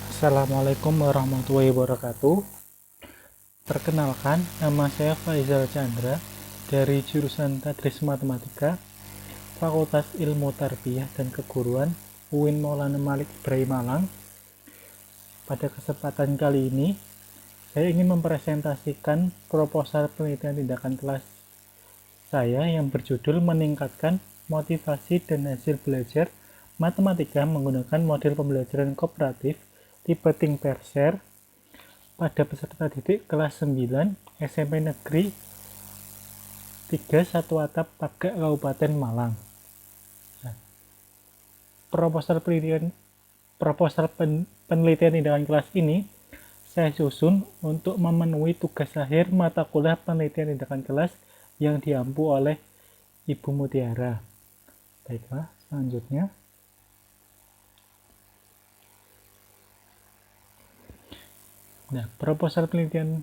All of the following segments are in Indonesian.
Assalamualaikum warahmatullahi wabarakatuh. Perkenalkan, nama saya Faizal Chandra dari jurusan Tadris Matematika, Fakultas Ilmu Tarbiyah dan Keguruan, UIN Maulana Malik Ibrahim Malang. Pada kesempatan kali ini, saya ingin mempresentasikan proposal penelitian tindakan kelas saya yang berjudul meningkatkan motivasi dan hasil belajar matematika menggunakan model pembelajaran kooperatif tipe Think Pair Share pada peserta didik kelas 9 SMP Negeri 3 Satu Atap Pagak Kabupaten Malang. Proposal penelitian tindakan kelas ini saya susun untuk memenuhi tugas akhir mata kuliah penelitian tindakan kelas yang diampu oleh Ibu Mutiara. Baiklah, selanjutnya. Nah, proposal penelitian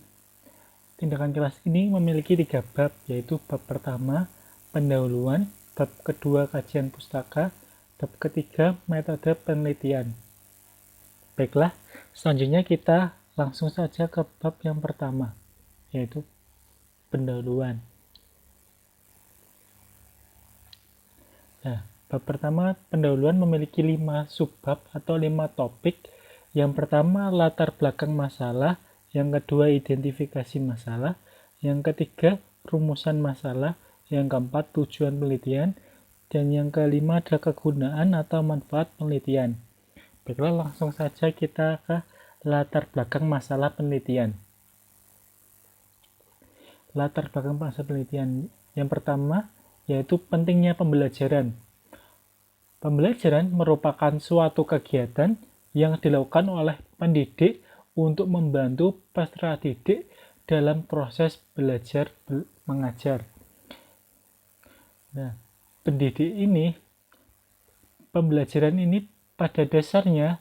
tindakan kelas ini memiliki 3 bab, yaitu bab pertama, pendahuluan, bab kedua, kajian pustaka, bab ketiga, metode penelitian. Baiklah, selanjutnya kita langsung saja ke bab yang pertama, yaitu pendahuluan. Nah, bab pertama, pendahuluan memiliki 5 subbab atau 5 topik. Yang pertama, latar belakang masalah. Yang kedua, identifikasi masalah. Yang ketiga, rumusan masalah. Yang keempat, tujuan penelitian. Dan yang kelima adalah kegunaan atau manfaat penelitian. Baiklah, langsung saja kita ke latar belakang masalah penelitian. Latar belakang masalah penelitian yang pertama yaitu pentingnya pembelajaran. Pembelajaran merupakan suatu kegiatan yang dilakukan oleh pendidik untuk membantu peserta didik dalam proses belajar mengajar. Nah, pembelajaran ini pada dasarnya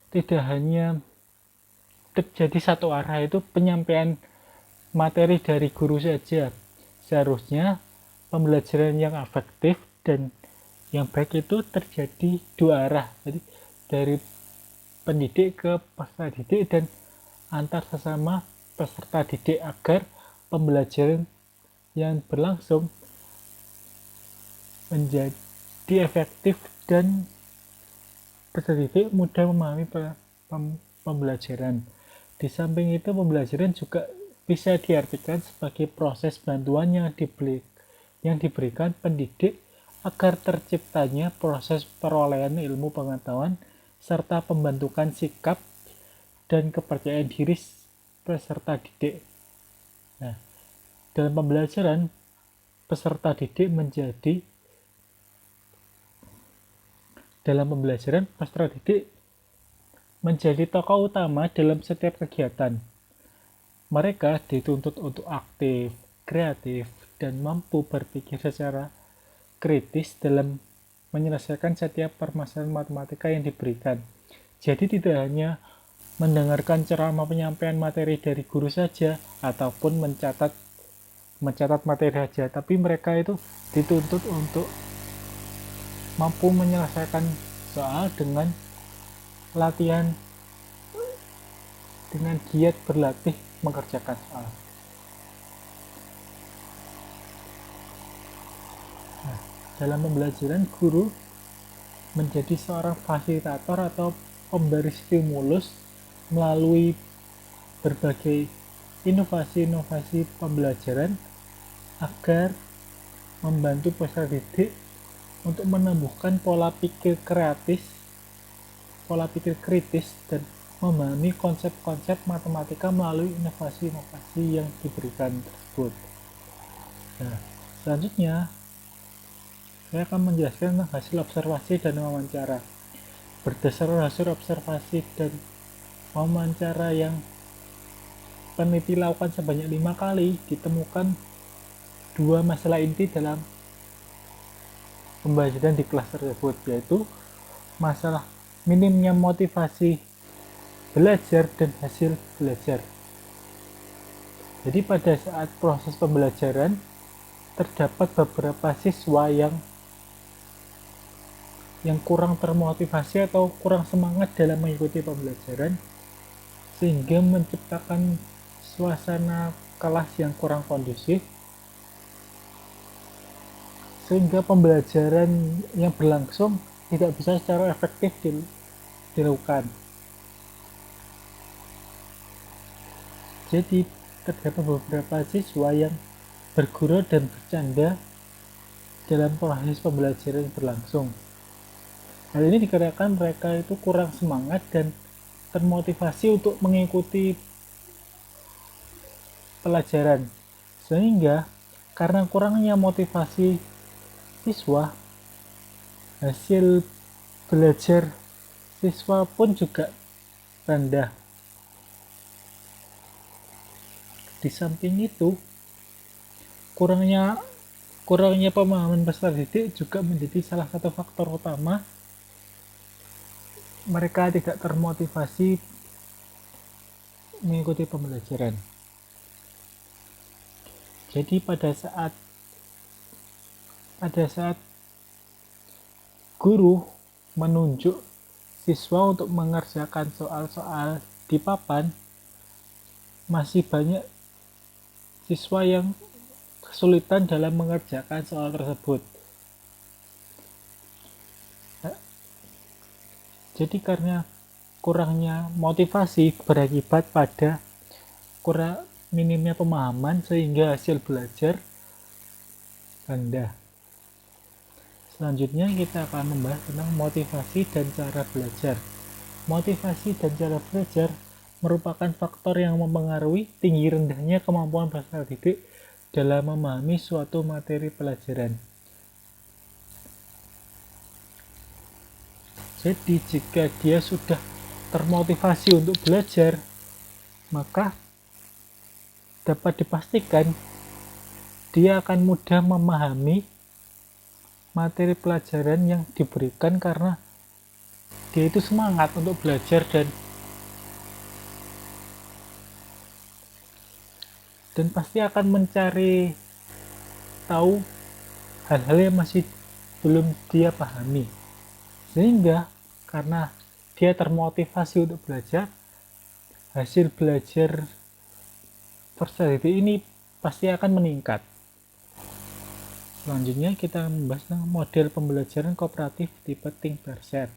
tidak hanya terjadi satu arah, itu penyampaian materi dari guru saja. Seharusnya pembelajaran yang efektif dan yang baik itu terjadi dua arah, jadi dari pendidik ke peserta didik dan antar sesama peserta didik, agar pembelajaran yang berlangsung menjadi efektif dan peserta didik mudah memahami pembelajaran. Di samping itu, pembelajaran juga bisa diartikan sebagai proses bantuan yang diberikan pendidik agar terciptanya proses perolehan ilmu pengetahuan serta pembentukan sikap dan kepercayaan diri peserta didik. Nah, dalam pembelajaran, peserta didik menjadi tokoh utama dalam setiap kegiatan. Mereka dituntut untuk aktif, kreatif, dan mampu berpikir secara kritis dalam menyelesaikan setiap permasalahan matematika yang diberikan. Jadi tidak hanya mendengarkan ceramah penyampaian materi dari guru saja ataupun mencatat materi saja, tapi mereka itu dituntut untuk mampu menyelesaikan soal dengan latihan, dengan giat berlatih mengerjakan soal. Nah, dalam pembelajaran, guru menjadi seorang fasilitator atau pemberi stimulus melalui berbagai inovasi-inovasi pembelajaran agar membantu peserta didik untuk menumbuhkan pola pikir kritis dan memahami konsep-konsep matematika melalui inovasi-inovasi yang diberikan tersebut. Nah, selanjutnya saya akan menjelaskan tentang hasil observasi dan wawancara. Berdasarkan hasil observasi dan wawancara yang peneliti lakukan sebanyak 5 kali, ditemukan 2 masalah inti dalam pembelajaran di kelas tersebut, yaitu masalah minimnya motivasi belajar dan hasil belajar. Jadi pada saat proses pembelajaran terdapat beberapa siswa yang kurang termotivasi atau kurang semangat dalam mengikuti pembelajaran, sehingga menciptakan suasana kelas yang kurang kondusif, sehingga pembelajaran yang berlangsung tidak bisa secara efektif dilakukan. Jadi terdapat beberapa siswa yang bergurau dan bercanda dalam proses pembelajaran berlangsung. Hal ini dikarenakan mereka itu kurang semangat dan termotivasi untuk mengikuti pelajaran, sehingga karena kurangnya motivasi siswa, hasil belajar siswa pun juga rendah. Di samping itu, kurangnya pemahaman peserta didik juga menjadi salah satu faktor utama mereka tidak termotivasi mengikuti pembelajaran. Jadi pada saat guru menunjuk siswa untuk mengerjakan soal-soal di papan, masih banyak siswa yang kesulitan dalam mengerjakan soal tersebut. Jadi karena kurangnya motivasi berakibat pada kurang minimnya pemahaman, sehingga hasil belajar rendah. Selanjutnya kita akan membahas tentang motivasi dan cara belajar. Motivasi dan cara belajar merupakan faktor yang mempengaruhi tinggi rendahnya kemampuan peserta didik dalam memahami suatu materi pelajaran. Jadi jika dia sudah termotivasi untuk belajar, maka dapat dipastikan dia akan mudah memahami materi pelajaran yang diberikan karena dia itu semangat untuk belajar dan pasti akan mencari tahu hal-hal yang masih belum dia pahami. Sehingga karena dia termotivasi untuk belajar, hasil belajar peserta didik ini pasti akan meningkat. Selanjutnya kita membahas tentang model pembelajaran kooperatif tipe Think Parser.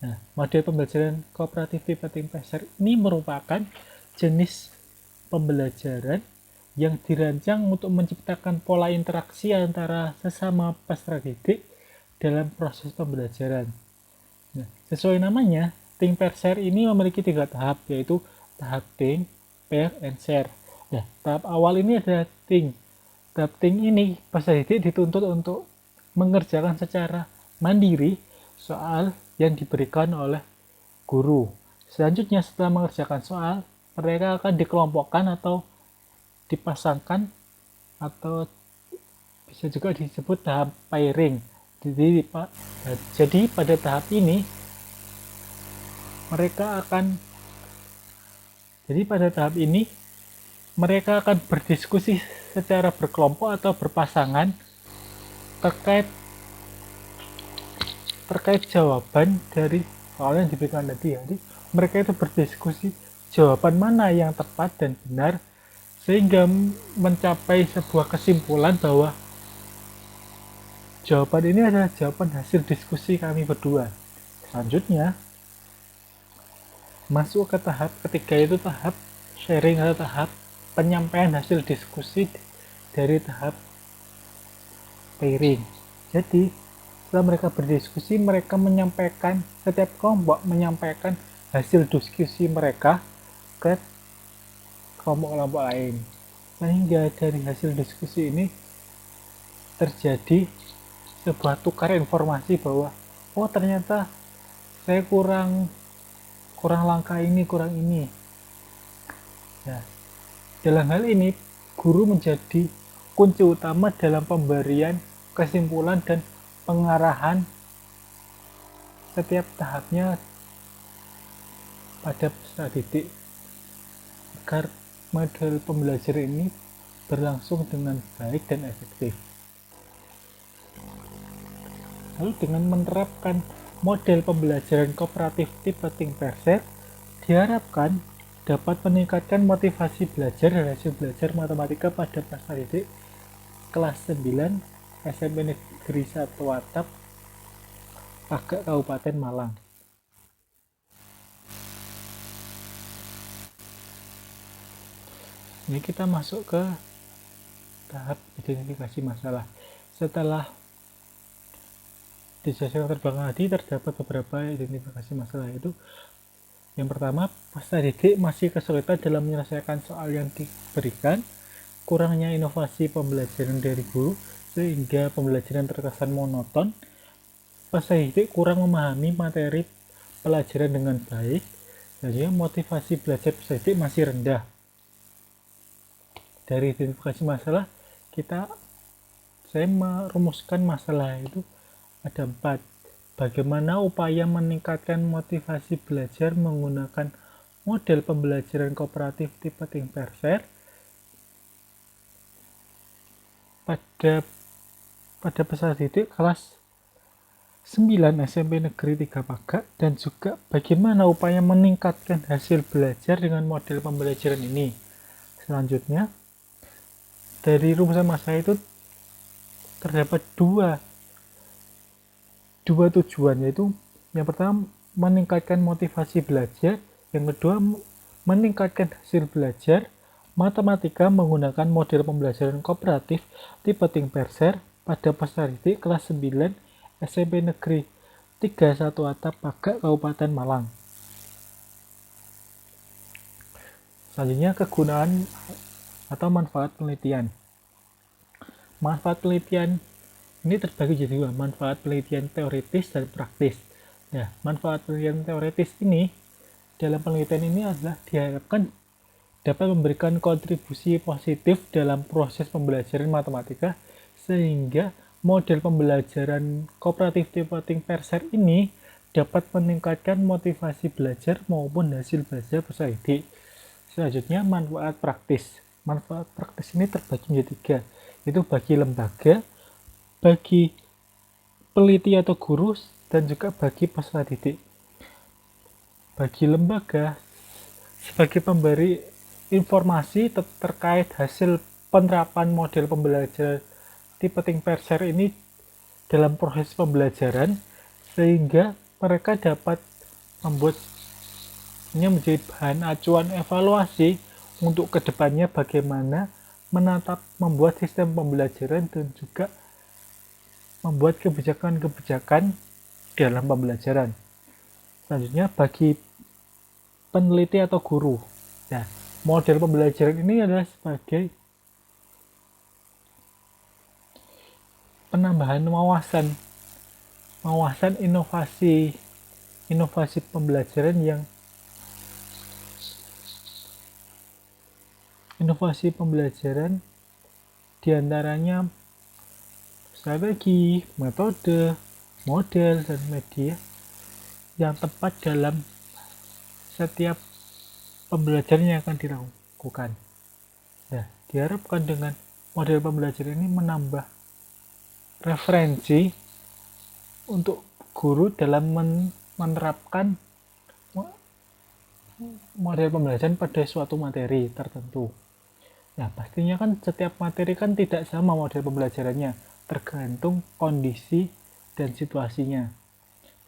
Nah, model pembelajaran kooperatif tipe Think Parser ini merupakan jenis pembelajaran yang dirancang untuk menciptakan pola interaksi antara sesama peserta didik dalam proses pembelajaran. Nah, sesuai namanya, Think Parser ini memiliki 3 tahap, yaitu tahap think, pair, and share. Nah, tahap awal ini adalah think. Tahap think ini peserta didik dituntut untuk mengerjakan secara mandiri soal yang diberikan oleh guru. Selanjutnya, setelah mengerjakan soal, mereka akan dikelompokkan atau dipasangkan, atau bisa juga disebut tahap pairing. Jadi pada tahap ini mereka akan berdiskusi secara berkelompok atau berpasangan terkait jawaban dari soal yang diberikan tadi. Jadi mereka itu berdiskusi jawaban mana yang tepat dan benar, sehingga mencapai sebuah kesimpulan bahwa jawaban ini adalah jawaban hasil diskusi kami berdua. Selanjutnya, masuk ke tahap ketiga, yaitu tahap sharing atau tahap penyampaian hasil diskusi dari tahap pairing. Jadi, setelah mereka berdiskusi, mereka menyampaikan, setiap kelompok menyampaikan hasil diskusi mereka ke kelompok-kelompok lain. Sehingga dari hasil diskusi ini terjadi sebuah tukar informasi bahwa ternyata saya kurang langkah ini, kurang ini. Nah, dalam hal ini guru menjadi kunci utama dalam pemberian kesimpulan dan pengarahan setiap tahapnya pada peserta didik agar model pembelajaran ini berlangsung dengan baik dan efektif. Lalu dengan menerapkan model pembelajaran kooperatif tipe Think Perser, diharapkan dapat meningkatkan motivasi belajar dan hasil belajar matematika pada peserta didik kelas 9 SMP Negeri 1 Atap, Pagak, Kabupaten Malang. Ini kita masuk ke tahap identifikasi masalah. Setelah di sesi yang terbelakang tadi terdapat beberapa identifikasi masalah, yaitu yang pertama, peserta didik masih kesulitan dalam menyelesaikan soal yang diberikan, kurangnya inovasi pembelajaran dari guru sehingga pembelajaran terkesan monoton, peserta didik kurang memahami materi pelajaran dengan baik, dan motivasi belajar peserta didik masih rendah. Dari identifikasi masalah, saya merumuskan masalah itu ada 4. Bagaimana upaya meningkatkan motivasi belajar menggunakan model pembelajaran kooperatif tipe Think Perser pada peserta didik kelas 9 SMP Negeri 3 Pagak, dan juga bagaimana upaya meningkatkan hasil belajar dengan model pembelajaran ini. Selanjutnya, dari rumusan masalah itu terdapat dua tujuan, yaitu yang pertama meningkatkan motivasi belajar, yang kedua meningkatkan hasil belajar matematika menggunakan model pembelajaran kooperatif tipe Think Perser pada peserta didik kelas 9 SMP Negeri 3 1 Atap, Pagak, Kabupaten Malang. Selanjutnya, kegunaan atau manfaat penelitian. Manfaat penelitian ini terbagi jadi 2, manfaat penelitian teoritis dan praktis. Nah, manfaat penelitian teoritis ini dalam penelitian ini adalah diharapkan dapat memberikan kontribusi positif dalam proses pembelajaran matematika, sehingga model pembelajaran kooperatif tipe Think Perser ini dapat meningkatkan motivasi belajar maupun hasil belajar peserta didik. Selanjutnya, manfaat praktis. Manfaat praktis ini terbagi menjadi 3, yaitu bagi lembaga, bagi peneliti atau guru, dan juga bagi peserta didik. Bagi lembaga, sebagai pemberi informasi terkait hasil penerapan model pembelajaran tipe Think Perser ini dalam proses pembelajaran, sehingga mereka dapat membuatnya menjadi bahan acuan evaluasi untuk kedepannya bagaimana membuat sistem pembelajaran dan juga membuat kebijakan-kebijakan dalam pembelajaran. Selanjutnya, bagi peneliti atau guru. Nah, model pembelajaran ini adalah sebagai penambahan wawasan inovasi pembelajaran diantaranya strategi, metode, model, dan media yang tepat dalam setiap pembelajaran yang akan dilakukan. Nah, diharapkan dengan model pembelajaran ini menambah referensi untuk guru dalam menerapkan model pembelajaran pada suatu materi tertentu. Nah, pastinya kan setiap materi kan tidak sama model pembelajarannya, tergantung kondisi dan situasinya.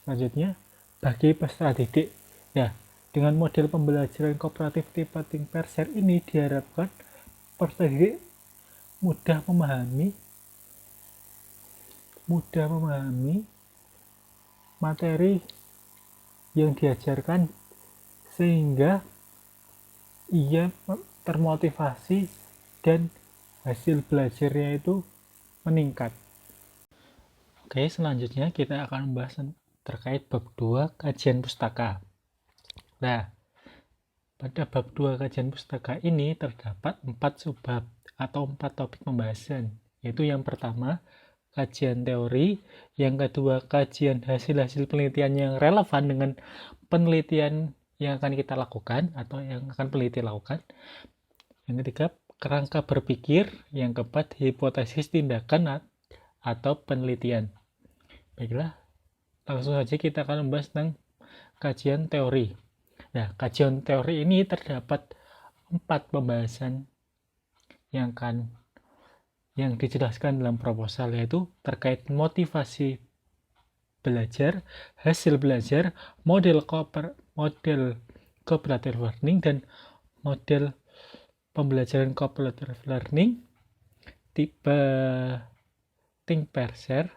Selanjutnya, bagi peserta didik. Ya, dengan model pembelajaran kooperatif tipe Think Perser ini diharapkan peserta didik mudah memahami materi yang diajarkan, sehingga ia termotivasi dan hasil belajarnya itu meningkat. Oke, selanjutnya kita akan membahas terkait bab 2 kajian pustaka. Nah, pada bab 2 kajian pustaka ini terdapat 4 subbab atau 4 topik pembahasan, yaitu yang pertama kajian teori, yang kedua kajian hasil-hasil penelitian yang relevan dengan penelitian yang akan kita lakukan atau yang akan peneliti lakukan, yang ketiga kerangka berpikir, yang keempat hipotesis tindakan atau penelitian. Baiklah, langsung saja kita akan membahas tentang kajian teori. Nah, kajian teori ini terdapat 4 pembahasan yang dijelaskan dalam proposal, yaitu terkait motivasi belajar, hasil belajar, model cooperative learning, dan model pembelajaran cooperative learning, tipe think pair share.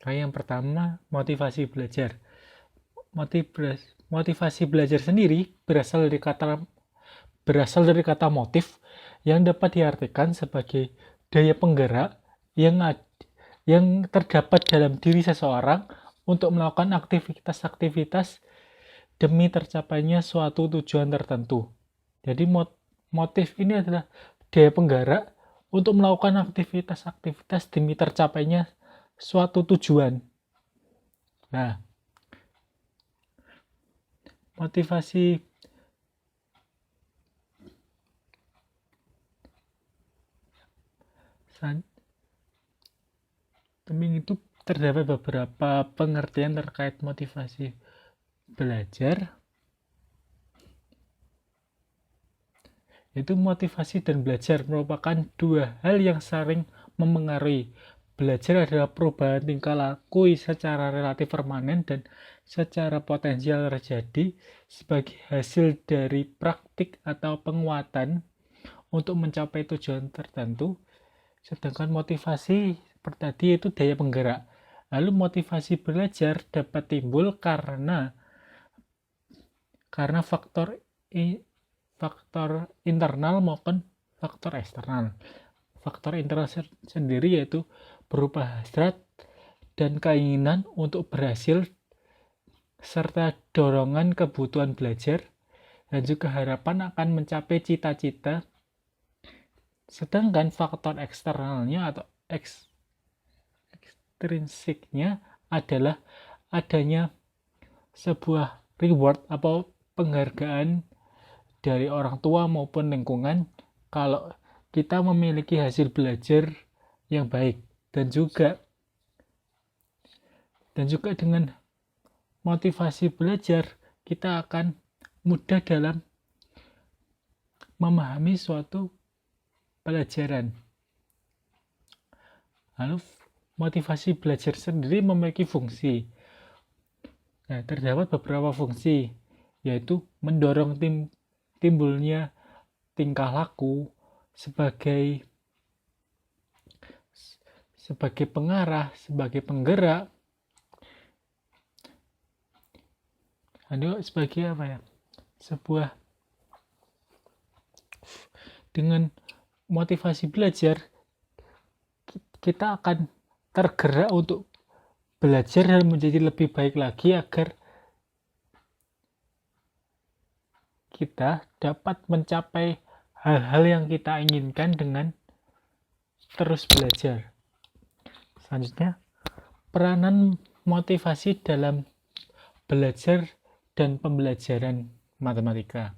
Nah, yang pertama, motivasi belajar. Motivasi belajar sendiri berasal dari kata motif yang dapat diartikan sebagai daya penggerak yang terdapat dalam diri seseorang untuk melakukan aktivitas-aktivitas demi tercapainya suatu tujuan tertentu. Jadi motif ini adalah daya penggerak untuk melakukan aktivitas-aktivitas demi tercapainya suatu tujuan. Nah, motivasi samping itu terdapat beberapa pengertian terkait motivasi belajar, yaitu motivasi dan belajar merupakan dua hal yang saling memengaruhi. Belajar adalah perubahan tingkah laku secara relatif permanen dan secara potensial terjadi sebagai hasil dari praktik atau penguatan untuk mencapai tujuan tertentu. Sedangkan motivasi seperti tadi itu daya penggerak. Lalu motivasi belajar dapat timbul karena faktor internal maupun faktor eksternal. Faktor internal sendiri yaitu berupa hasrat dan keinginan untuk berhasil serta dorongan kebutuhan belajar dan juga harapan akan mencapai cita-cita. Sedangkan faktor eksternalnya atau ekstrinsiknya adalah adanya sebuah reward atau penghargaan dari orang tua maupun lingkungan kalau kita memiliki hasil belajar yang baik, dan juga dengan motivasi belajar kita akan mudah dalam memahami suatu pelajaran. Lalu motivasi belajar sendiri memiliki fungsi. Nah, terdapat beberapa fungsi, yaitu mendorong timbulnya tingkah laku sebagai pengarah, sebagai penggerak, sebagai dengan motivasi belajar kita akan tergerak untuk belajar dan menjadi lebih baik lagi agar kita dapat mencapai hal-hal yang kita inginkan dengan terus belajar. Selanjutnya, peranan motivasi dalam belajar dan pembelajaran matematika.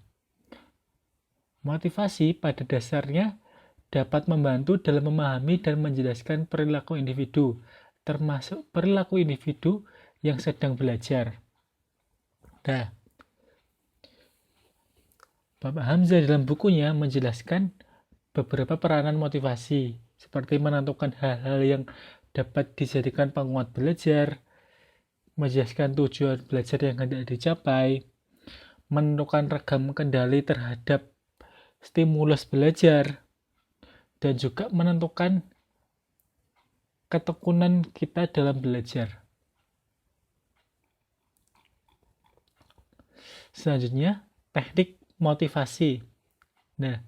Motivasi pada dasarnya dapat membantu dalam memahami dan menjelaskan perilaku individu, termasuk perilaku individu yang sedang belajar. Nah, Bapak Hamzah dalam bukunya menjelaskan beberapa peranan motivasi, seperti menentukan hal-hal yang dapat dijadikan penguat belajar, menjelaskan tujuan belajar yang hendak dicapai, menentukan ragam kendali terhadap stimulus belajar, dan juga menentukan ketekunan kita dalam belajar. Selanjutnya, teknik motivasi. Nah,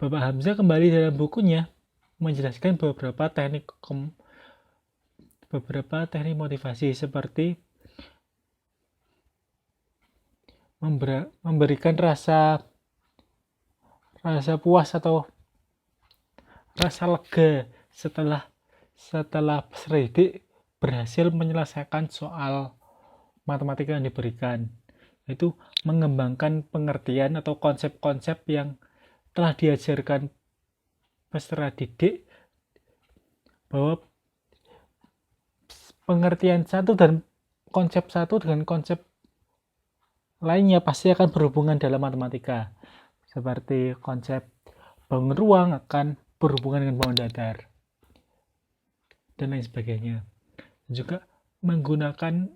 Bapak Hamzah kembali dalam bukunya menjelaskan beberapa teknik motivasi, seperti memberikan rasa puas atau rasa lega setelah peserta didik berhasil menyelesaikan soal matematika yang diberikan, yaitu mengembangkan pengertian atau konsep-konsep yang telah diajarkan peserta didik bahwa pengertian satu dan konsep satu dengan konsep lainnya pasti akan berhubungan dalam matematika. Seperti konsep bangun ruang akan berhubungan dengan bangun datar dan lain sebagainya. Juga menggunakan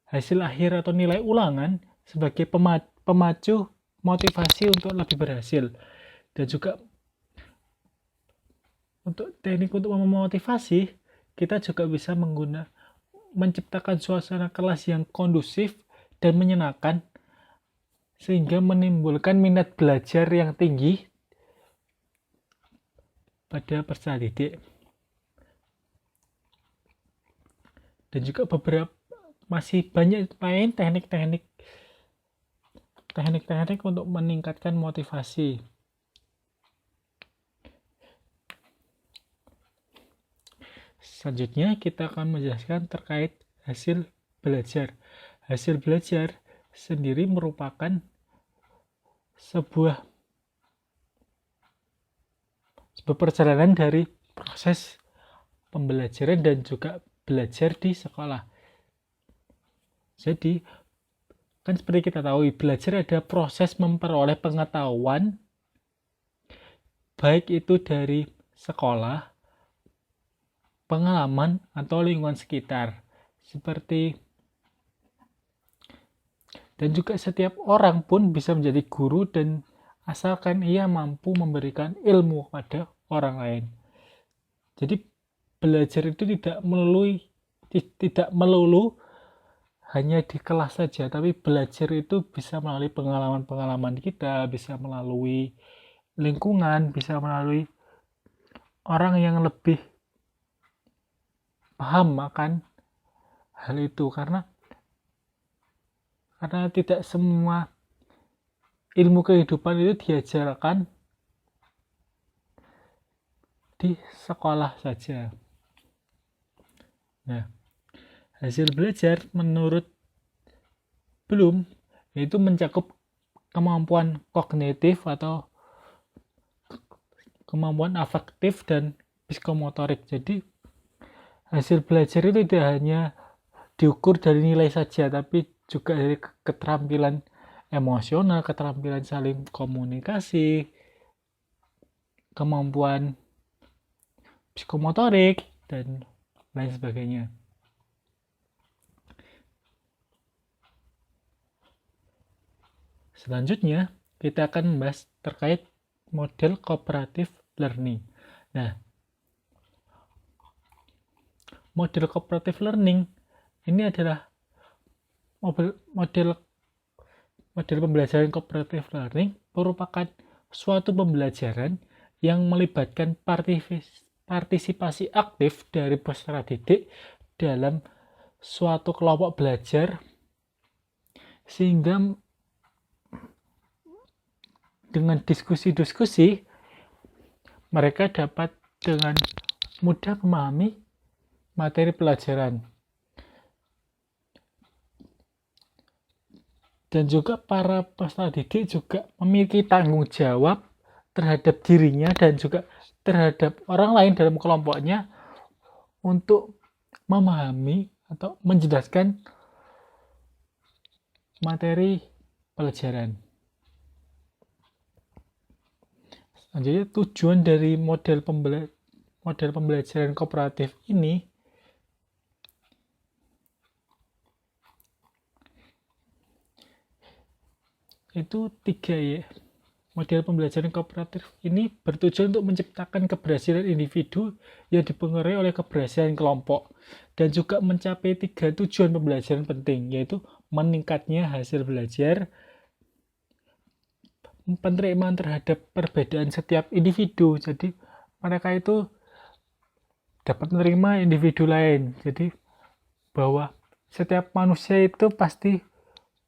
hasil akhir atau nilai ulangan sebagai pemacu motivasi untuk lebih berhasil. Dan juga untuk teknik untuk memotivasi, kita juga bisa menciptakan suasana kelas yang kondusif dan menyenangkan sehingga menimbulkan minat belajar yang tinggi pada peserta didik. Dan juga masih banyak lain teknik-teknik untuk meningkatkan motivasi. Selanjutnya kita akan menjelaskan terkait hasil belajar. Hasil belajar sendiri merupakan sebuah perjalanan dari proses pembelajaran dan juga belajar di sekolah. Jadi, kan seperti kita tahu, belajar ada proses memperoleh pengetahuan, baik itu dari sekolah, pengalaman, atau lingkungan sekitar. Dan juga setiap orang pun bisa menjadi guru dan asalkan ia mampu memberikan ilmu kepada orang lain. Jadi belajar itu tidak melulu hanya di kelas saja, tapi belajar itu bisa melalui pengalaman-pengalaman kita, bisa melalui lingkungan, bisa melalui orang yang lebih paham akan hal itu, karena tidak semua ilmu kehidupan itu diajarkan di sekolah saja. Nah, hasil belajar menurut Bloom yaitu mencakup kemampuan kognitif atau kemampuan afektif dan psikomotorik. Jadi hasil belajar itu tidak hanya diukur dari nilai saja, tapi juga dari keterampilan emosional, keterampilan saling komunikasi, kemampuan psikomotorik, dan lain sebagainya. Selanjutnya, kita akan membahas terkait model cooperative learning. Nah, model cooperative learning ini adalah model pembelajaran cooperative learning merupakan suatu pembelajaran yang melibatkan partisipasi aktif dari peserta didik dalam suatu kelompok belajar, sehingga dengan diskusi-diskusi mereka dapat dengan mudah memahami materi pelajaran. Dan juga para peserta didik juga memiliki tanggung jawab terhadap dirinya dan juga terhadap orang lain dalam kelompoknya untuk memahami atau menjelaskan materi pelajaran. Jadi tujuan dari model pembelajaran kooperatif ini itu 3 ya. Model pembelajaran kooperatif ini bertujuan untuk menciptakan keberhasilan individu yang dipengaruhi oleh keberhasilan kelompok dan juga mencapai 3 tujuan pembelajaran penting, yaitu meningkatnya hasil belajar, penerimaan terhadap perbedaan setiap individu. Jadi mereka itu dapat menerima individu lain. Jadi bahwa setiap manusia itu pasti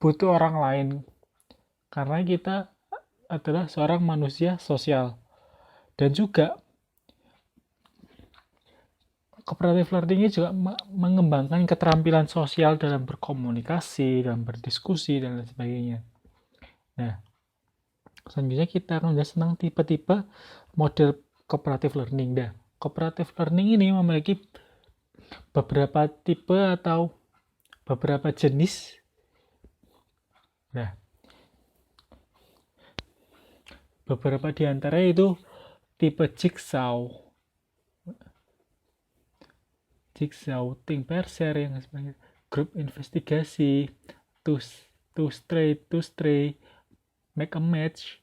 butuh orang lain, karena kita adalah seorang manusia sosial. Dan juga cooperative learning ini juga mengembangkan keterampilan sosial dalam berkomunikasi, dalam berdiskusi, dan lain sebagainya. Nah, selanjutnya kita akan bahas tentang tipe-tipe model cooperative learning. Nah, cooperative learning ini memiliki beberapa tipe atau beberapa jenis. Nah, beberapa di antara itu tipe jigsaw, think pair share, yang sebagai grup investigasi, to stray, make a match,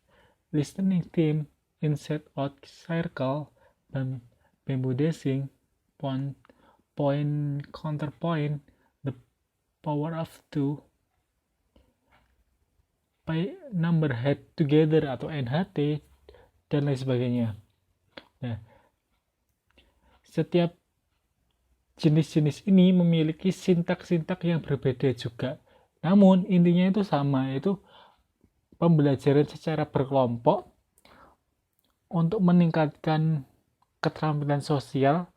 listening team, inside out circle, dan bamboo dashing, point counterpoint, the power of two, by number head together atau NHT, dan lain sebagainya. Nah, setiap jenis-jenis ini memiliki sintak-sintak yang berbeda juga. Namun intinya itu sama, yaitu pembelajaran secara berkelompok untuk meningkatkan keterampilan sosial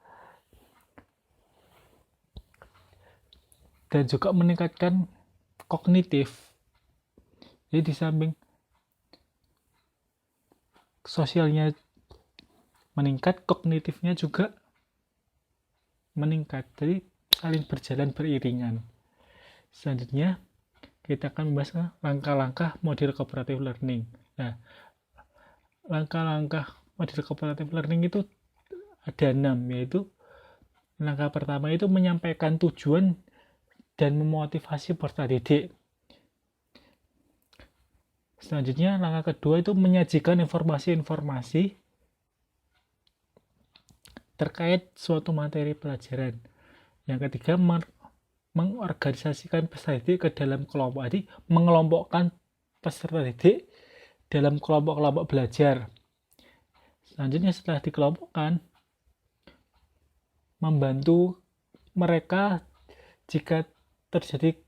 dan juga meningkatkan kognitif. Jadi di samping sosialnya meningkat, kognitifnya juga meningkat. Jadi saling berjalan beriringan. Selanjutnya kita akan membahas langkah-langkah model cooperative learning. Nah, langkah-langkah model cooperative learning itu ada 6, yaitu langkah pertama itu menyampaikan tujuan dan memotivasi peserta didik. Selanjutnya, langkah kedua itu menyajikan informasi-informasi terkait suatu materi pelajaran. Yang ketiga, mengorganisasikan peserta didik ke dalam kelompok. Jadi, mengelompokkan peserta didik dalam kelompok-kelompok belajar. Selanjutnya, setelah dikelompokkan, membantu mereka jika terjadi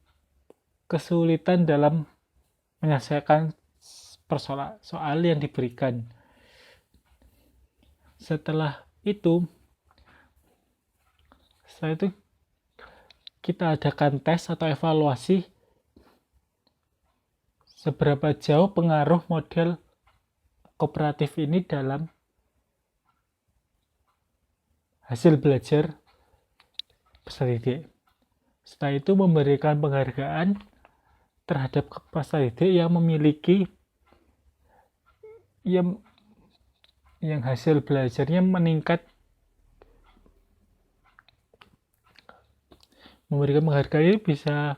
kesulitan dalam menyelesaikan soal yang diberikan. Setelah itu kita adakan tes atau evaluasi seberapa jauh pengaruh model kooperatif ini dalam hasil belajar peserta didik. Setelah itu memberikan penghargaan terhadap peserta didik yang memiliki yang hasil belajarnya meningkat. Memberikan penghargaan ini bisa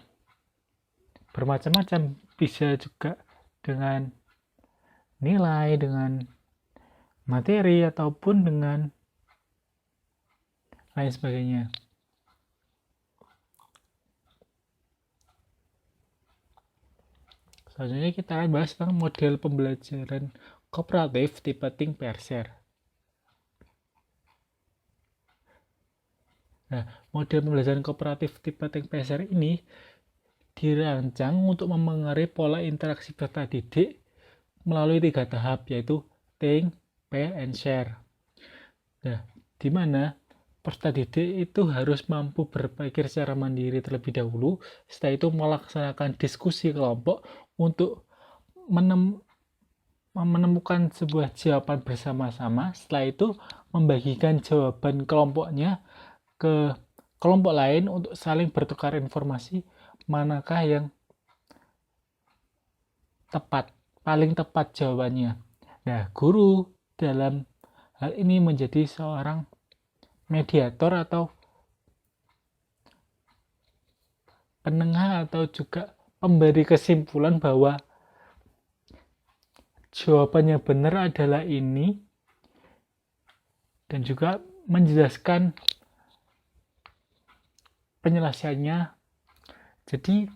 bermacam-macam, bisa juga dengan nilai, dengan materi, ataupun dengan lain sebagainya. Selanjutnya kita akan bahas tentang model pembelajaran kooperatif tipe think pair share. Nah, model pembelajaran kooperatif tipe think pair share ini dirancang untuk memengaruhi pola interaksi peserta didik melalui 3 tahap, yaitu think, pair, and share. Nah, di mana peserta didik itu harus mampu berpikir secara mandiri terlebih dahulu, setelah itu melaksanakan diskusi kelompok untuk menemukan sebuah jawaban bersama-sama. Setelah itu membagikan jawaban kelompoknya ke kelompok lain untuk saling bertukar informasi manakah yang tepat, paling tepat jawabannya. Nah, guru dalam hal ini menjadi seorang mediator atau penengah atau juga pemberi kesimpulan bahwa jawabannya benar adalah ini, dan juga menjelaskan penyelesaiannya. Jadi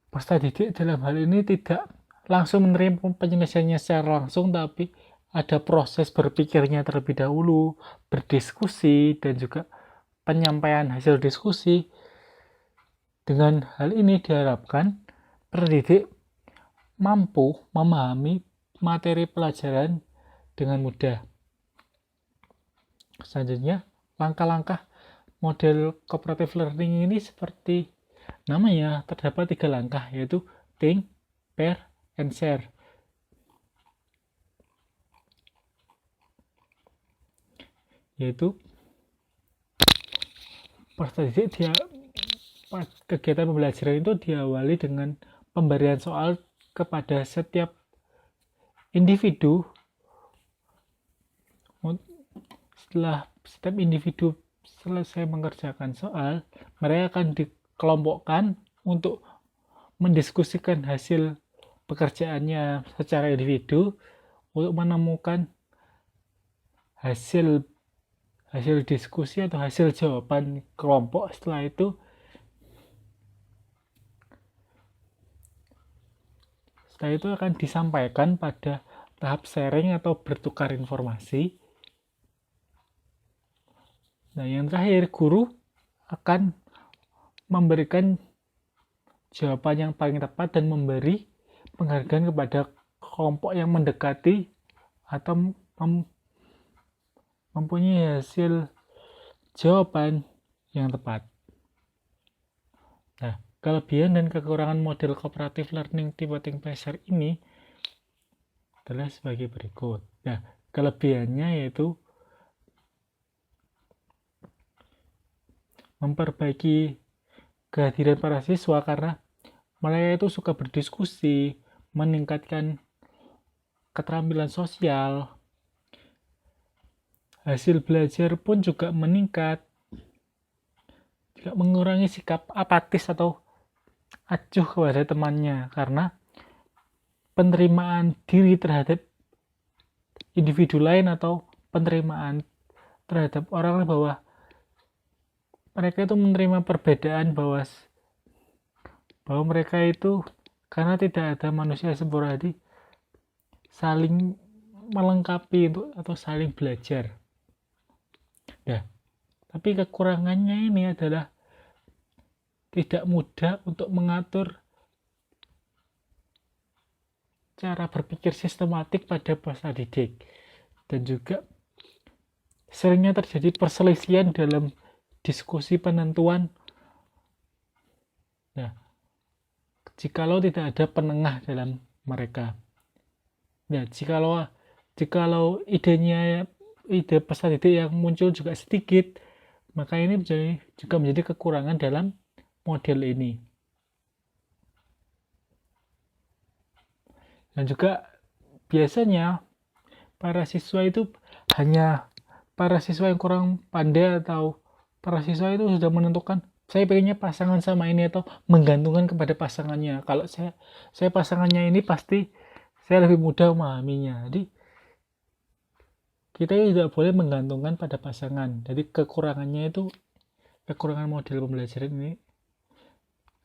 peserta didik dalam hal ini tidak langsung menerima penyelesaiannya secara langsung, tapi ada proses berpikirnya terlebih dahulu, berdiskusi, dan juga penyampaian hasil diskusi. Dengan hal ini diharapkan pendidik mampu memahami materi pelajaran dengan mudah. Selanjutnya, langkah-langkah model cooperative learning ini seperti namanya, terdapat 3 langkah, yaitu think, pair, and share. yaitu peserta didik kegiatan pembelajaran itu diawali dengan pemberian soal kepada setiap individu. Setelah setiap individu selesai mengerjakan soal, mereka akan dikelompokkan untuk mendiskusikan hasil pekerjaannya secara individu untuk menemukan hasil diskusi atau hasil jawaban kelompok. Setelah itu akan disampaikan pada tahap sharing atau bertukar informasi. Nah, yang terakhir, guru akan memberikan jawaban yang paling tepat dan memberi penghargaan kepada kelompok yang mendekati atau mempunyai hasil jawaban yang tepat. Nah, kelebihan dan kekurangan model cooperative learning tipe think pressure ini adalah sebagai berikut. Nah, kelebihannya yaitu memperbaiki kehadiran para siswa karena mereka itu suka berdiskusi, meningkatkan keterampilan sosial, hasil belajar pun juga meningkat, juga mengurangi sikap apatis atau acuh kepada temannya karena penerimaan diri terhadap individu lain atau penerimaan terhadap orang lain, bahwa mereka itu menerima perbedaan, bahwa mereka itu karena tidak ada manusia sempurna, jadi saling melengkapi atau saling belajar. Nah, tapi kekurangannya ini adalah tidak mudah untuk mengatur cara berpikir sistematik pada peserta didik, dan juga seringnya terjadi perselisihan dalam diskusi penentuan. Nah, jikalau tidak ada penengah dalam mereka. Nah, jikalau ide peserta didik yang muncul juga sedikit, maka ini juga menjadi kekurangan dalam model ini. Dan juga biasanya para siswa yang kurang pandai atau para siswa itu sudah menentukan, saya pengennya pasangan sama ini, atau menggantungkan kepada pasangannya. Kalau saya pasangannya ini, pasti saya lebih mudah memahaminya. Jadi kita tidak boleh menggantungkan pada pasangan. Jadi kekurangan model pembelajaran ini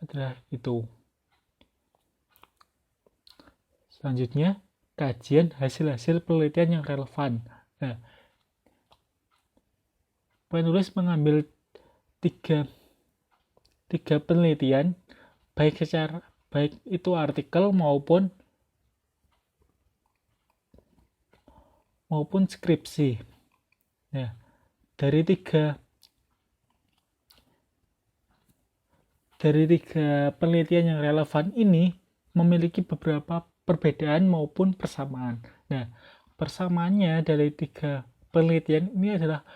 adalah itu. Selanjutnya, kajian hasil-hasil penelitian yang relevan. Nah, penulis mengambil tiga penelitian, baik itu artikel maupun skripsi. Nah, dari tiga penelitian yang relevan ini memiliki beberapa perbedaan maupun persamaan. Nah, persamaannya dari tiga penelitian ini adalah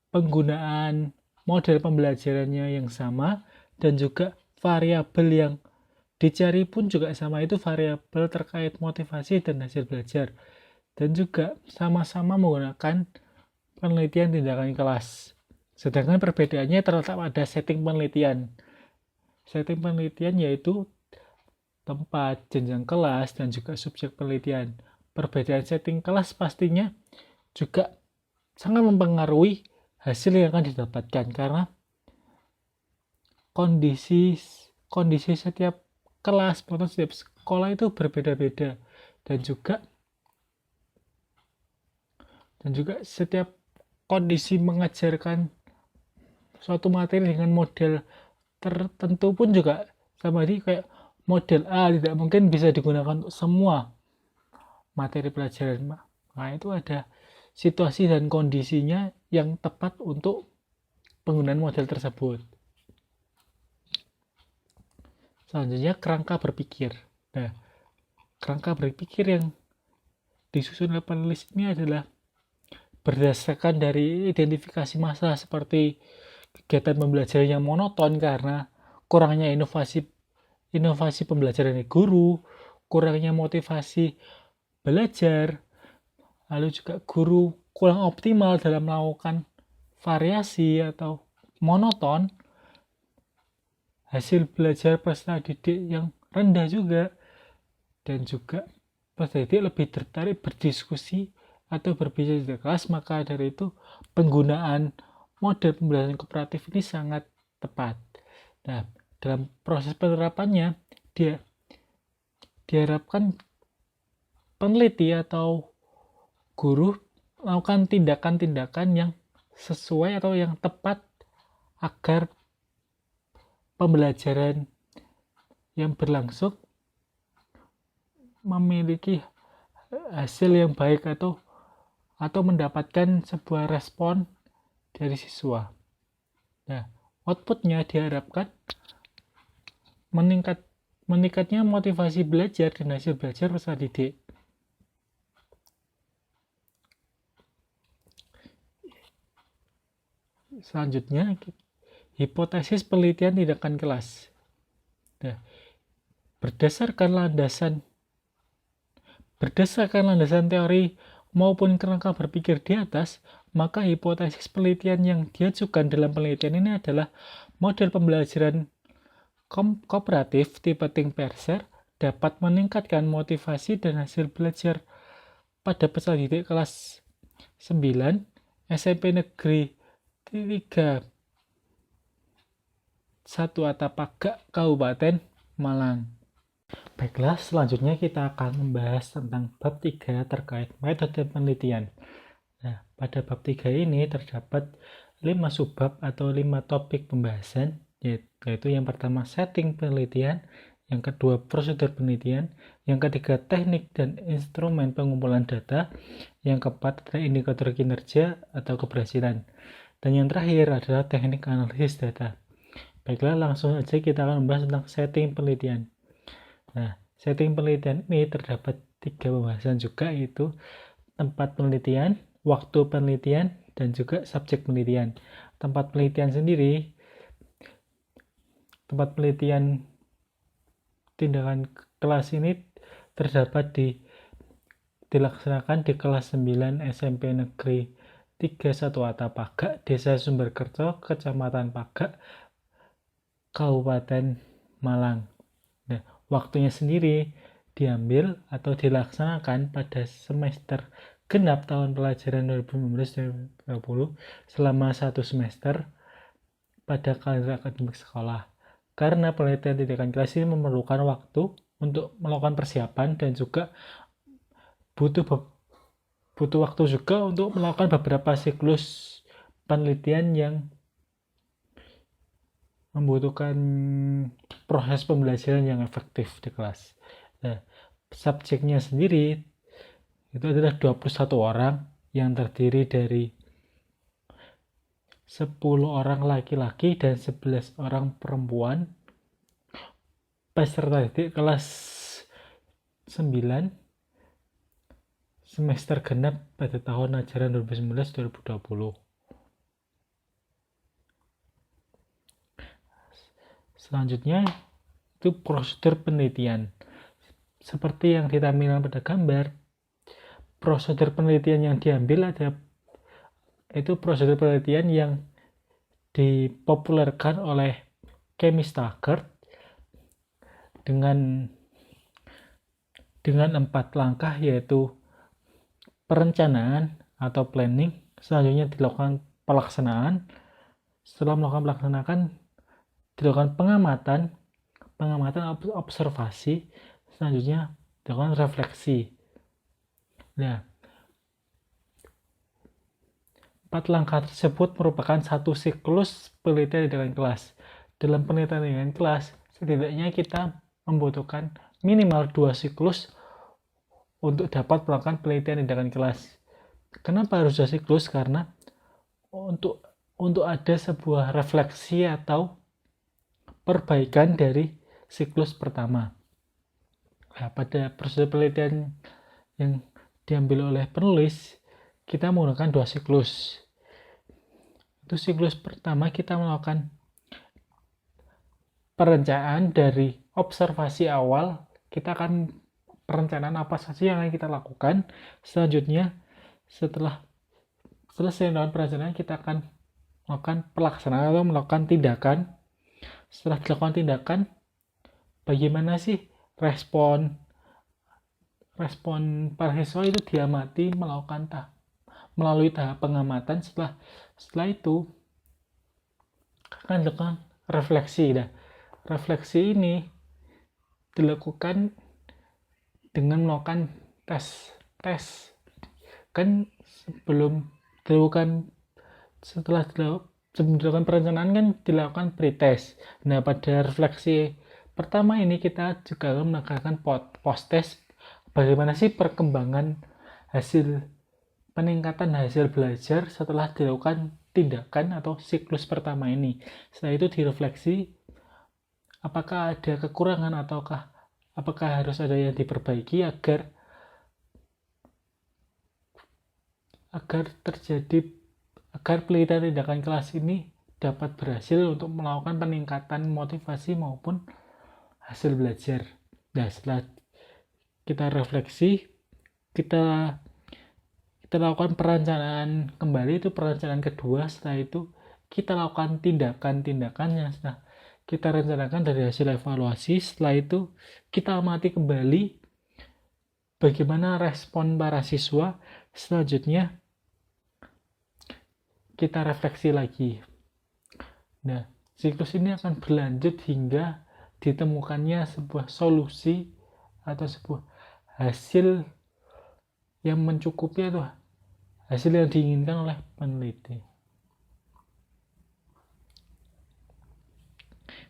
penggunaan model pembelajarannya yang sama, dan juga variabel yang dicari pun juga sama, itu variabel terkait motivasi dan hasil belajar, dan juga sama-sama menggunakan penelitian tindakan kelas. Sedangkan perbedaannya terletak pada setting penelitian. Setting penelitian yaitu tempat, jenjang kelas, dan juga subjek penelitian. Perbedaan setting kelas pastinya juga sangat mempengaruhi hasil yang akan didapatkan, karena kondisi setiap kelas atau setiap sekolah itu berbeda-beda, dan juga setiap kondisi mengajarkan suatu materi dengan model tertentu pun juga sama. Jadi kayak model A tidak mungkin bisa digunakan untuk semua materi pelajaran. Nah, itu ada situasi dan kondisinya yang tepat untuk penggunaan model tersebut. Selanjutnya, kerangka berpikir. Nah, kerangka berpikir yang disusun oleh penulis ini adalah berdasarkan dari identifikasi masalah seperti kegiatan pembelajaran yang monoton karena kurangnya inovasi pembelajaran dari guru, kurangnya motivasi belajar, lalu juga guru kurang optimal dalam melakukan variasi atau monoton, hasil belajar peserta didik yang rendah juga, dan juga peserta didik lebih tertarik berdiskusi atau berbicara di kelas. Maka dari itu penggunaan model pembelajaran kooperatif ini sangat tepat. Nah, dalam proses penerapannya dia diharapkan peneliti atau guru melakukan tindakan-tindakan yang sesuai atau yang tepat agar pembelajaran yang berlangsung memiliki hasil yang baik atau mendapatkan sebuah respon dari siswa. Nah, outputnya diharapkan meningkatnya motivasi belajar dan hasil belajar peserta didik. Selanjutnya, hipotesis penelitian tindakan kelas. Nah, berdasarkan landasan teori maupun kerangka berpikir di atas, maka hipotesis penelitian yang diajukan dalam penelitian ini adalah model pembelajaran kooperatif tipe Think-Parser dapat meningkatkan motivasi dan hasil belajar pada peserta didik kelas 9 SMP Negeri 3 1 Atapagak, Kabupaten Malang. Baiklah, selanjutnya kita akan membahas tentang bab 3 terkait metode penelitian. Nah, pada bab 3 ini terdapat 5 subbab atau 5 topik pembahasan, yaitu yang pertama setting penelitian, yang kedua prosedur penelitian, yang ketiga teknik dan instrumen pengumpulan data, yang keempat adalah indikator kinerja atau keberhasilan, dan yang terakhir adalah teknik analisis data. Baiklah, langsung saja kita akan membahas tentang setting penelitian. Nah, setting penelitian ini terdapat 3 pembahasan juga, yaitu tempat penelitian, waktu penelitian, dan juga subjek penelitian. Tempat penelitian tindakan kelas ini terdapat dilaksanakan di kelas 9 SMP Negeri 31 Atapagak, Desa Sumberkerto, Kecamatan Pagak, Kabupaten Malang. Nah, waktunya sendiri diambil atau dilaksanakan pada semester genap tahun pelajaran 2019-2020 selama 1 semester pada kalender akademik sekolah. Karena penelitian tindakan kelas ini memerlukan waktu untuk melakukan persiapan dan juga butuh waktu juga untuk melakukan beberapa siklus penelitian yang membutuhkan proses pembelajaran yang efektif di kelas. Nah, subjeknya sendiri itu adalah 21 orang yang terdiri dari 10 orang laki-laki dan 11 orang perempuan peserta didik kelas 9 semester genap pada tahun ajaran 2019-2020. Selanjutnya itu prosedur penelitian. Seperti yang ditampilkan pada gambar, prosedur penelitian yang diambil itu prosedur penelitian yang dipopulerkan oleh Kemi Staggart dengan 4 langkah, yaitu perencanaan atau planning, selanjutnya dilakukan pelaksanaan, setelah melakukan pelaksanaan dilakukan pengamatan observasi, selanjutnya dilakukan refleksi. Nah, 4 langkah tersebut merupakan satu siklus penelitian dengan kelas. Dalam penelitian dengan kelas, setidaknya kita membutuhkan minimal 2 siklus untuk dapat melakukan penelitian dengan kelas. Kenapa harus 2 siklus? Karena untuk ada sebuah refleksi atau perbaikan dari siklus pertama. Nah, pada proses penelitian yang diambil oleh penulis kita menggunakan 2 siklus. Itu siklus pertama kita melakukan perencanaan dari observasi awal. Kita akan perencanaan apa saja yang akan kita lakukan. Selanjutnya setelah selesai melakukan perencanaan, kita akan melakukan pelaksanaan atau melakukan tindakan. Setelah dilakukan tindakan, bagaimana sih respon para siswa itu diamati melalui tahap pengamatan. Setelah itu akan dilakukan refleksi. Refleksi ini dilakukan dengan melakukan tes. Kan setelah dilakukan perencanaan kan dilakukan pretest. Nah, pada refleksi pertama ini kita juga akan melakukan post test. Bagaimana sih perkembangan peningkatan hasil belajar setelah dilakukan tindakan atau siklus pertama ini. Setelah itu direfleksi, apakah ada kekurangan ataukah apakah harus ada yang diperbaiki agar penelitian tindakan kelas ini dapat berhasil untuk melakukan peningkatan motivasi maupun hasil belajar. Nah, setelah kita refleksi, kita lakukan perencanaan kembali, itu perencanaan kedua. Setelah itu kita lakukan tindakan-tindakan yang sudah kita rencanakan dari hasil evaluasi. Setelah itu kita amati kembali bagaimana respon para siswa. Selanjutnya kita refleksi lagi. Nah, siklus ini akan berlanjut hingga ditemukannya sebuah solusi atau sebuah hasil yang mencukupi atau hasil yang diinginkan oleh peneliti.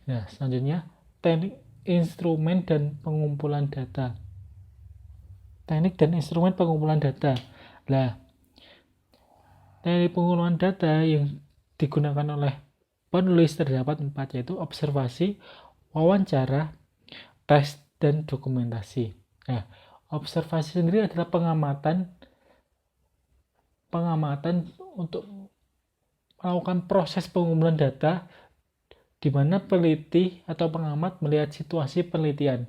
Nah, selanjutnya teknik, instrumen, dan pengumpulan data. Teknik dan instrumen pengumpulan data. Nah, teknik pengumpulan data yang digunakan oleh penulis terdapat 4, yaitu observasi, wawancara, tes, dan dokumentasi. Nah, observasi sendiri adalah pengamatan untuk melakukan proses pengumpulan data di mana peneliti atau pengamat melihat situasi penelitian.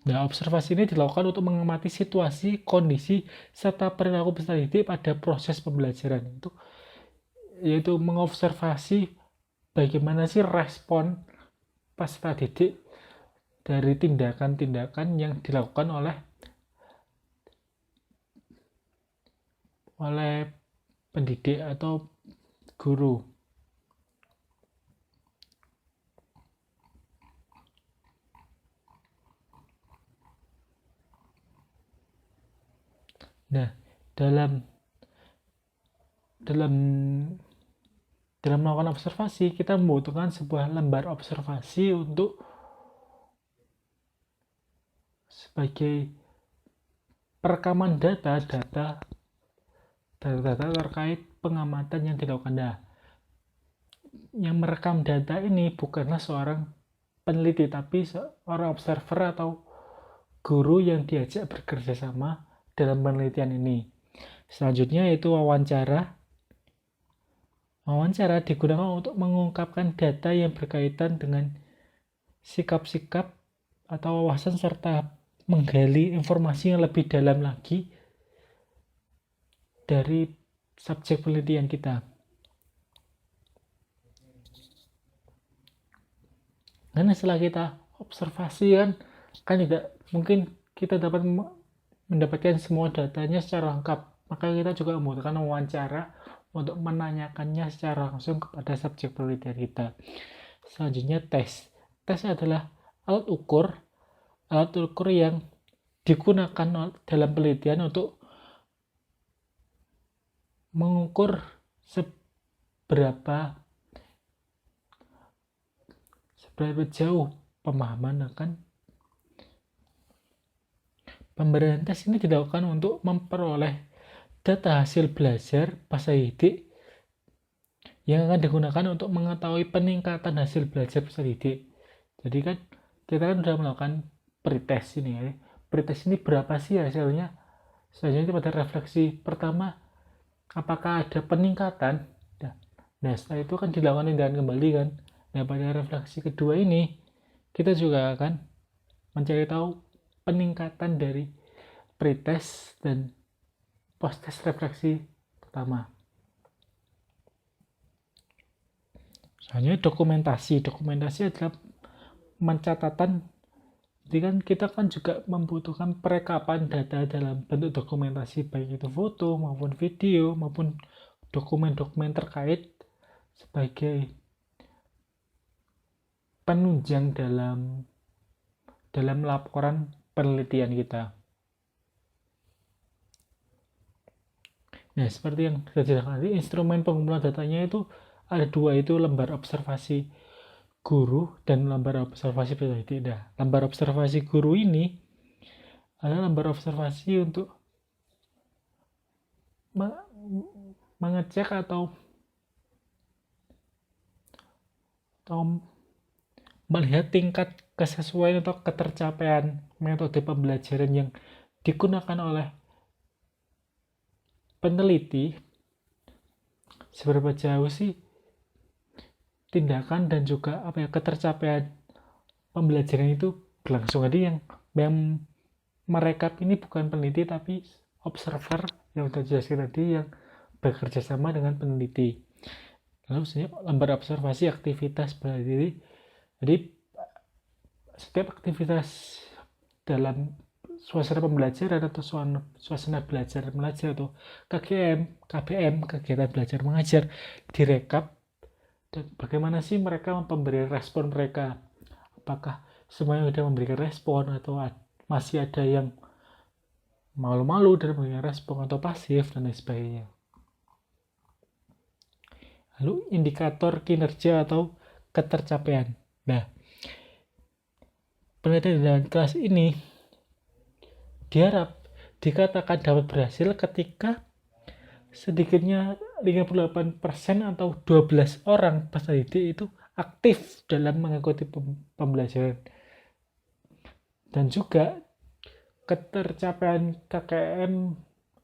Nah, observasi ini dilakukan untuk mengamati situasi, kondisi, serta perilaku peserta didik pada proses pembelajaran. Yaitu mengobservasi bagaimana sih respon peserta didik dari tindakan-tindakan yang dilakukan oleh pendidik atau guru. Nah, dalam melakukan observasi, kita membutuhkan sebuah lembar observasi sebagai perekaman data terkait pengamatan yang dilakukan. Nah, yang merekam data ini bukanlah seorang peneliti, tapi seorang observer atau guru yang diajak bekerja sama dalam penelitian ini. Selanjutnya yaitu wawancara. Wawancara digunakan untuk mengungkapkan data yang berkaitan dengan sikap-sikap atau wawasan serta menggali informasi yang lebih dalam lagi dari subjek penelitian kita. Karena setelah kita observasi kan tidak mungkin kita dapat mendapatkan semua datanya secara lengkap. Maka kita juga membutuhkan wawancara untuk menanyakannya secara langsung kepada subjek penelitian kita. Selanjutnya tes. Tes adalah alat ukur yang digunakan dalam penelitian untuk mengukur seberapa jauh pemahaman akan pemberian tes. Ini dilakukan untuk memperoleh data hasil belajar peserta didik yang akan digunakan untuk mengetahui peningkatan hasil belajar peserta didik. Jadi kan kita sudah melakukan pretest ini. Pretest ini berapa sih hasilnya? Selanjutnya pada refleksi pertama, apakah ada peningkatan? Nah, setelah itu kan dilakukan tindakan kembali kan. Nah, pada refleksi kedua ini, kita juga akan mencari tahu peningkatan dari pretest dan post-test refleksi pertama. Selanjutnya dokumentasi. Dokumentasi adalah pencatatan. Jadi kan kita kan juga membutuhkan perekapan data dalam bentuk dokumentasi, baik itu foto maupun video maupun dokumen-dokumen terkait sebagai penunjang dalam laporan penelitian kita. Nah, seperti yang sudah dijelaskan tadi, instrumen pengumpulan datanya itu ada dua, itu lembar observasi guru dan lembar observasi peneliti. Nah, lembar observasi guru ini adalah lembar observasi untuk mengecek atau melihat tingkat kesesuaian atau ketercapaian metode pembelajaran yang digunakan oleh peneliti, seberapa jauh sih tindakan dan juga ketercapaian pembelajaran itu berlangsung. Jadi yang merekap ini bukan peneliti tapi observer yang sudah jelaskan tadi, yang bekerja sama dengan peneliti. Lalu lembar observasi aktivitas peneliti. Jadi setiap aktivitas dalam suasana pembelajaran atau suasana belajar mengajar atau KBM, kegiatan belajar mengajar, direkap dan bagaimana sih mereka memberi respon mereka. Apakah semuanya sudah memberikan respon atau masih ada yang malu-malu dan memberikan respon atau pasif dan lain sebagainya. Lalu indikator kinerja atau ketercapaian. Nah, penelitian dalam kelas ini diharap dikatakan dapat berhasil ketika sedikitnya 58% atau 12 orang peserta didik itu aktif dalam mengikuti pembelajaran. Dan juga ketercapaian KKM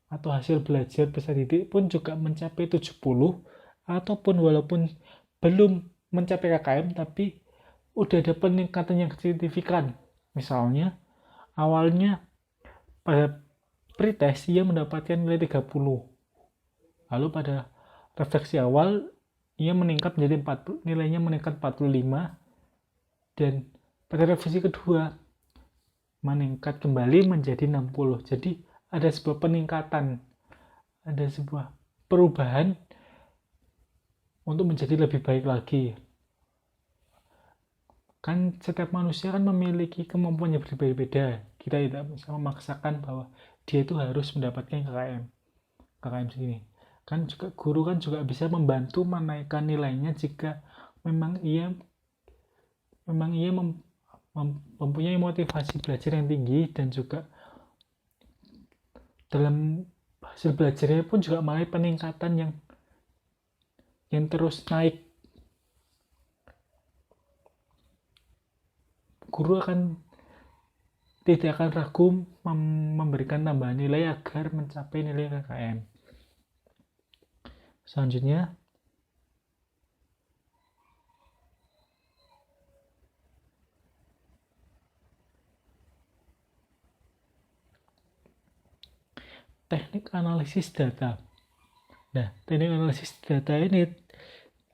atau hasil belajar peserta didik pun juga mencapai 70, ataupun walaupun belum mencapai KKM tapi udah ada peningkatan yang signifikan. Misalnya awalnya pada pretest ia mendapatkan nilai 30, lalu pada refleksi awal ia meningkat menjadi 40, nilainya meningkat 45, dan pada refleksi kedua meningkat kembali menjadi 60. Jadi ada sebuah peningkatan, ada sebuah perubahan untuk menjadi lebih baik lagi. Kan setiap manusia kan memiliki kemampuan yang berbeda-beda. Kita tidak bisa memaksakan bahwa dia itu harus mendapatkan KKM segini. Kan juga guru kan juga bisa membantu menaikkan nilainya jika memang ia mempunyai motivasi belajar yang tinggi, dan juga dalam hasil belajarnya pun juga mengalami peningkatan yang terus naik. Guru tidak akan ragu memberikan tambahan nilai agar mencapai nilai KKM. Selanjutnya, teknik analisis data. Nah, teknik analisis data ini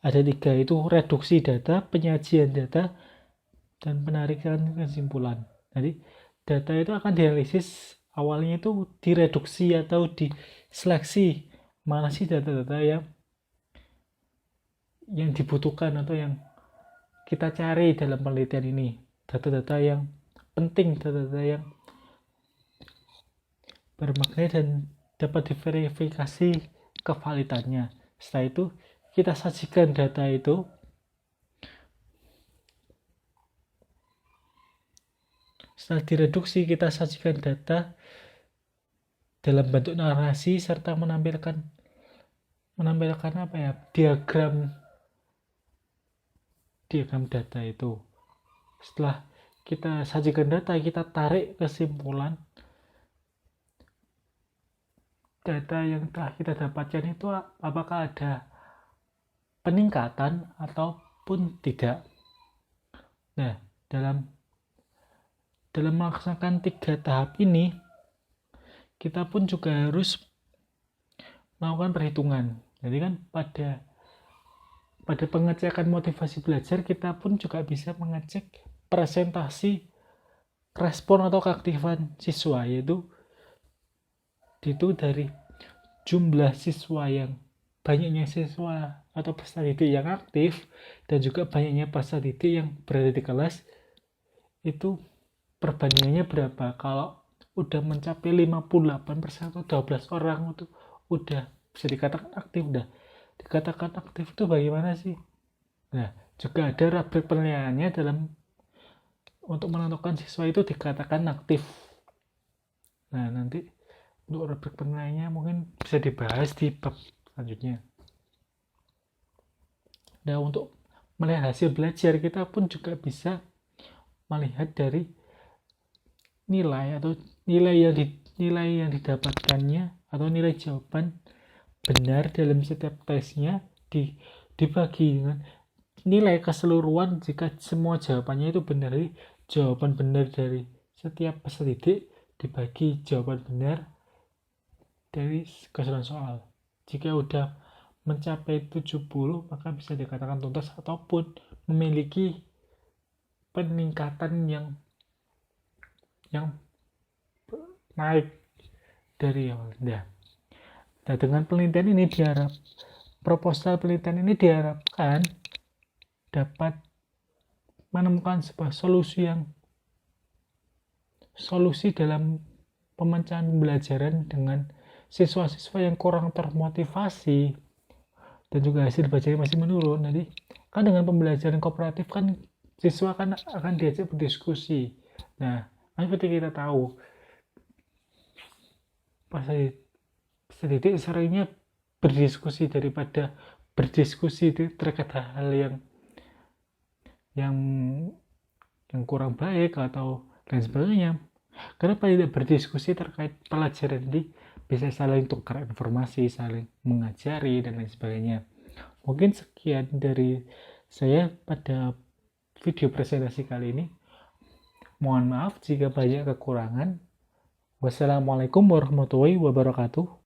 ada 3, itu reduksi data, penyajian data, dan penarikan kesimpulan. Jadi data itu akan dianalisis, awalnya itu direduksi atau diseleksi, mana sih data-data yang dibutuhkan atau yang kita cari dalam penelitian ini, data-data yang penting, data-data yang bermakna dan dapat diverifikasi kevalidannya. Setelah itu kita sajikan data itu setelah direduksi, kita sajikan data dalam bentuk narasi serta menampilkan diagram data itu. Setelah kita sajikan data, kita tarik kesimpulan data yang telah kita dapatkan itu apakah ada peningkatan ataupun tidak. Nah, dalam melaksanakan 3 tahap ini, kita pun juga harus melakukan perhitungan. Jadi kan pada pengecekan motivasi belajar, kita pun juga bisa mengecek presentasi respon atau keaktifan siswa, yaitu dari jumlah siswa yang banyaknya siswa atau peserta didik yang aktif dan juga banyaknya peserta didik yang berada di kelas, itu perbandingannya berapa. Kalau udah mencapai 58% atau 12 orang itu udah bisa dikatakan aktif. Dikatakan aktif itu bagaimana sih? Nah, juga ada rubrik penilaiannya untuk menentukan siswa itu dikatakan aktif. Nah, nanti untuk rubrik penilaiannya mungkin bisa dibahas di bab selanjutnya. Nah, untuk melihat hasil belajar, kita pun juga bisa melihat dari nilai yang didapatkannya atau nilai jawaban benar dalam setiap tesnya dibagi dengan nilai keseluruhan jika semua jawabannya itu benar. Jadi jawaban benar dari setiap peserta didik dibagi jawaban benar dari keseluruhan soal. Jika udah mencapai 70, maka bisa dikatakan tuntas ataupun memiliki peningkatan yang naik dari awalnya. Nah, dengan penelitian ini proposal penelitian ini diharapkan dapat menemukan sebuah solusi dalam pemecahan pembelajaran dengan siswa-siswa yang kurang termotivasi dan juga hasil belajarnya masih menurun. Jadi kan dengan pembelajaran kooperatif kan siswa akan diajak berdiskusi. Nah, seperti kita tahu, didik seringnya berdiskusi daripada berdiskusi terkait hal yang kurang baik atau lain sebagainya. Kenapa tidak berdiskusi terkait pelajaran ini, bisa saling tukar informasi, saling mengajari dan lain sebagainya. Mungkin sekian dari saya pada video presentasi kali ini. Mohon maaf jika banyak kekurangan. Wassalamualaikum warahmatullahi wabarakatuh.